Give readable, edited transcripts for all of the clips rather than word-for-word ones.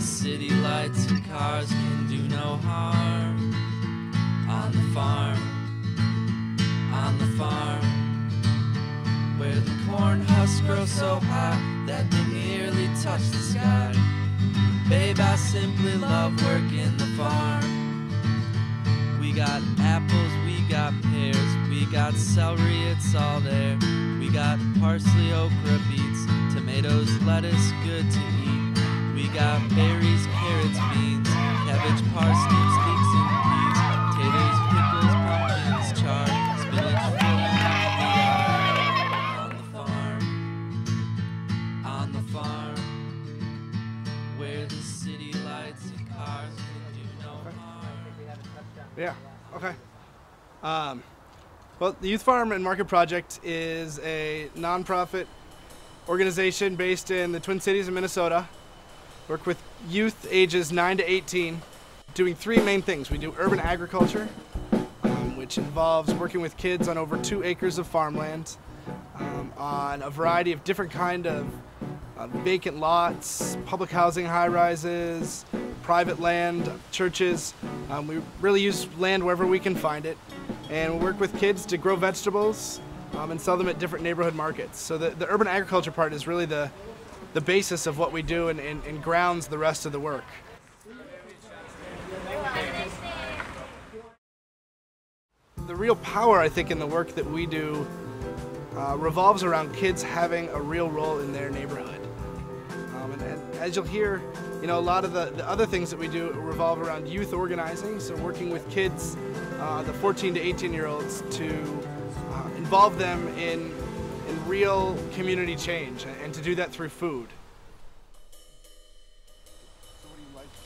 city lights and cars can do no harm. On the farm, where the corn husks grow so high that they nearly touch the sky. Babe, I simply love working the farm. We got apples, we got pears, we got celery, it's all there. We got parsley, okra, beets, tomatoes, lettuce, good to eat. We got berries, carrots, beans, cabbage, parsnips, leeks, and peas, potatoes, pickles, pumpkins, chard, spinach, filling the yard. On the farm, where the city lights and cars can do no harm. Yeah, okay. Well, the Youth Farm and Market Project is a nonprofit organization based in the Twin Cities of Minnesota. Work with youth ages 9 to 18, doing three main things. We do urban agriculture, which involves working with kids on over 2 acres of farmland, on a variety of different kind of vacant lots, public housing high-rises, private land, churches. We really use land wherever we can find it. And we work with kids to grow vegetables and sell them at different neighborhood markets. So the urban agriculture part is really the basis of what we do and grounds the rest of the work. The real power, I think, in the work that we do revolves around kids having a real role in their neighborhood. And as you'll hear, you know, a lot of the other things that we do revolve around youth organizing, so working with kids, the 14 to 18-year-olds, to involve them in real community change, and to do that through food. So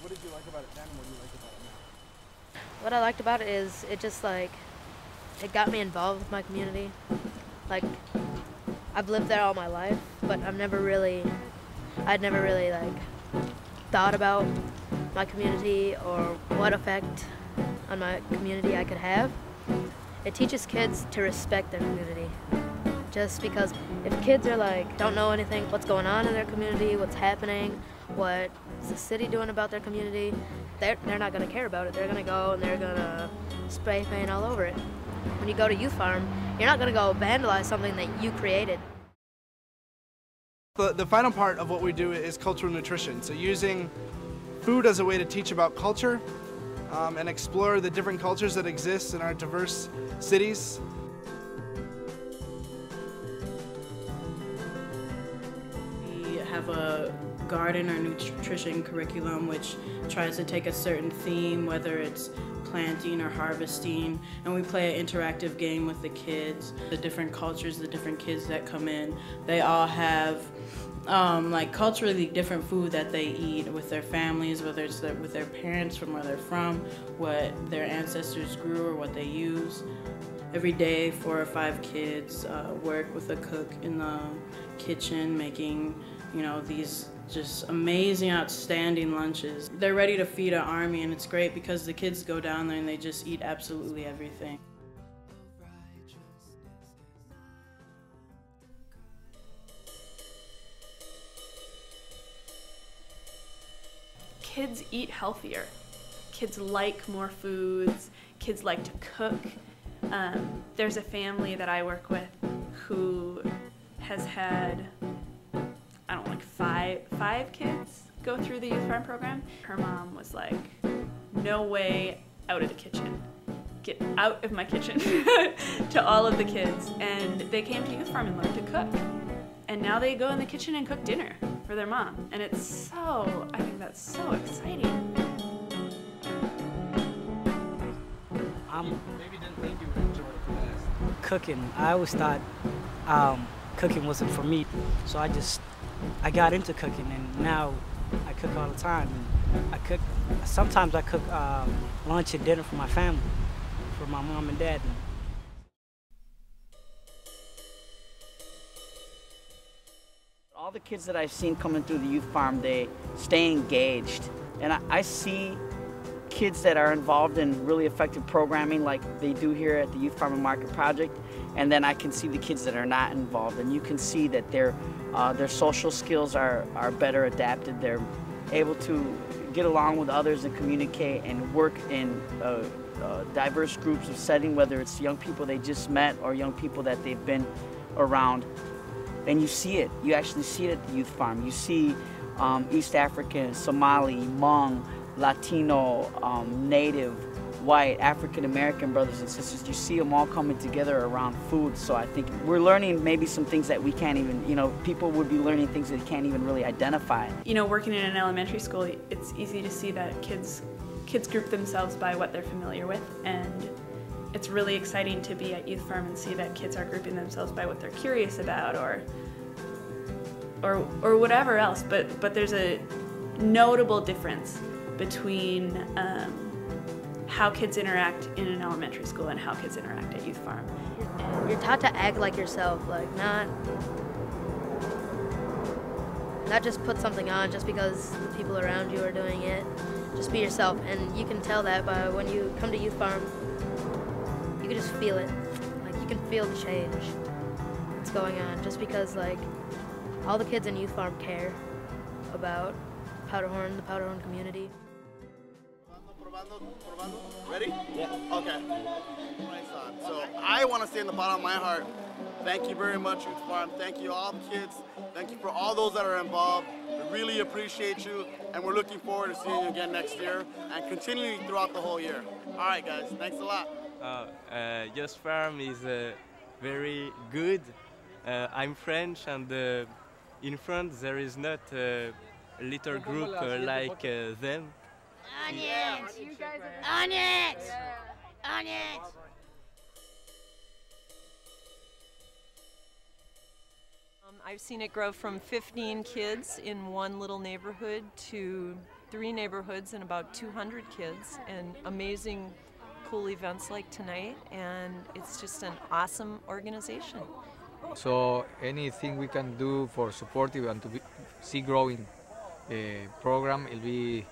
what did you like about it then, and what do you like about it now? What I liked about it is it just like, it got me involved with my community. Like, I've lived there all my life, but I'd never really like thought about my community or what effect on my community I could have. It teaches kids to respect their community. Just because if kids are like, don't know anything, what's going on in their community, what's happening, what's the city doing about their community, they're not gonna care about it. They're gonna go and they're gonna spray paint all over it. When you go to Youth Farm, you're not gonna go vandalize something that you created. The final part of what we do is cultural nutrition. So using food as a way to teach about culture and explore the different cultures that exist in our diverse cities. We have a garden or nutrition curriculum which tries to take a certain theme, whether it's planting or harvesting, and we play an interactive game with the kids. The different cultures, the different kids that come in, they all have like culturally different food that they eat with their families, whether it's with their parents from where they're from, what their ancestors grew or what they use. Every day 4 or 5 kids work with a cook in the kitchen making, you know, these just amazing, outstanding lunches. They're ready to feed an army, and it's great because the kids go down there and they just eat absolutely everything. Kids eat healthier. Kids like more foods. Kids like to cook. There's a family that I work with who has had, I don't know, like five kids go through the Youth Farm program. Her mom was like, no way out of the kitchen. Get out of my kitchen to all of the kids. And they came to Youth Farm and learned to cook. And now they go in the kitchen and cook dinner for their mom. And it's so, I think that's so exciting. Maybe didn't think you would enjoy it. Cooking. I always thought cooking wasn't for me. So I got into cooking, and now I cook all the time. And sometimes I cook lunch and dinner for my family, for my mom and dad. All the kids that I've seen coming through the Youth Farm, they stay engaged. And I see kids that are involved in really effective programming like they do here at the Youth Farm and Market Project, and then I can see the kids that are not involved, and you can see that their social skills are better adapted, able to get along with others and communicate and work in diverse groups of setting, whether it's young people they just met or young people that they've been around. And you see it. You actually see it at the youth farm. You see East African, Somali, Hmong, Latino, Native, white, African American brothers and sisters. You see them all coming together around food. So I think we're learning maybe some things that we can't even, people would be learning things that they can't even really identify. Working in an elementary school, it's easy to see that kids group themselves by what they're familiar with, and it's really exciting to be at Youth Farm and see that kids are grouping themselves by what they're curious about or whatever else. But there's a notable difference between how kids interact in an elementary school and how kids interact at Youth Farm. You're taught to act like yourself, like not just put something on just because the people around you are doing it. Just be yourself, and you can tell that by when you come to Youth Farm. You can just feel it. Like, you can feel the change that's going on just because, like, all the kids in Youth Farm care about Powderhorn, the Powderhorn community. Ready? Yeah. Okay. So I want to say in the bottom of my heart, thank you very much, Youth Farm. Thank you all the kids. Thank you for all those that are involved. We really appreciate you, and we're looking forward to seeing you again next year and continuing throughout the whole year. All right, guys. Thanks a lot. Youth Farm is very good. I'm French, and in France there is not a little group like them. Onions! Onions! Onions! I've seen it grow from 15 kids in one little neighborhood to 3 neighborhoods and about 200 kids, and amazing, cool events like tonight, and it's just an awesome organization. So anything we can do for supportive and to see growing program, it'll be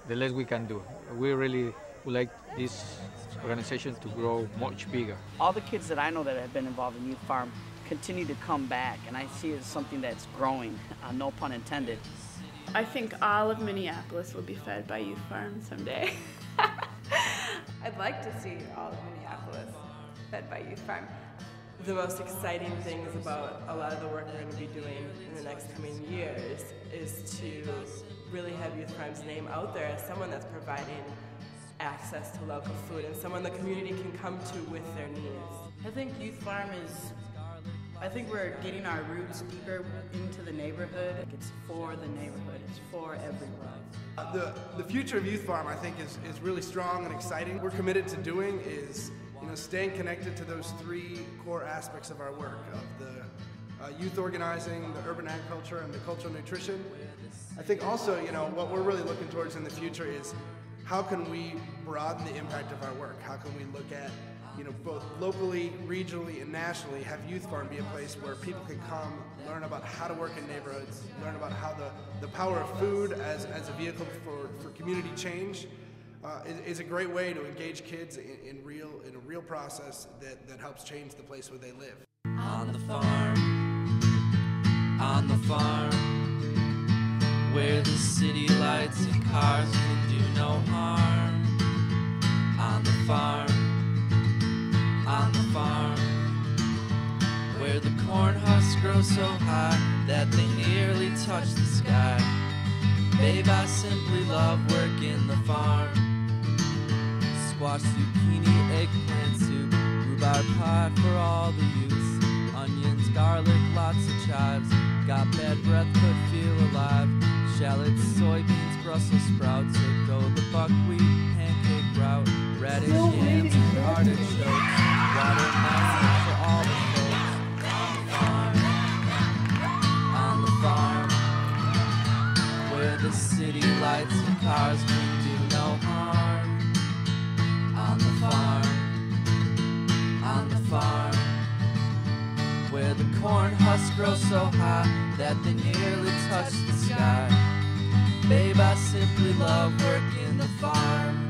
the less we can do. We really would like this organization to grow much bigger. All the kids that I know that have been involved in Youth Farm continue to come back, and I see it as something that's growing, no pun intended. I think all of Minneapolis will be fed by Youth Farm someday. I'd like to see all of Minneapolis fed by Youth Farm. The most exciting things about a lot of the work we're going to be doing in the next coming years is to really have Youth Farm's name out there as someone that's providing access to local food and someone the community can come to with their needs. I think Youth Farm I think we're getting our roots deeper into the neighborhood. It's for the neighborhood, it's for everyone. The future of Youth Farm, I think, is really strong and exciting. What we're committed to doing is staying connected to those 3 core aspects of our work, of the youth organizing, the urban agriculture, and the cultural nutrition. I think also, what we're really looking towards in the future is how can we broaden the impact of our work? How can we look at, both locally, regionally, and nationally, have Youth Farm be a place where people can come, learn about how to work in neighborhoods, learn about how the power of food as a vehicle for community change is a great way to engage kids in a real process that helps change the place where they live. On the farm, where the city lights and cars can do no harm. On the farm, where the corn husks grow so high that they nearly touch the sky. Babe, I simply love working the farm. Squash, zucchini, eggplant soup, rhubarb pie for all the youths. Onions, garlic, lots of chives. Got bad breath but feel alive. Shallots, soybeans, Brussels sprouts. So go the buckwheat, pancake route. Radish, yams, and artichokes. Watermelon for all the folks. On the farm, where the city lights and cars can do no harm. On the farm, where the corn husks grow so high that they nearly touch the sky. Babe, I simply love working the farm.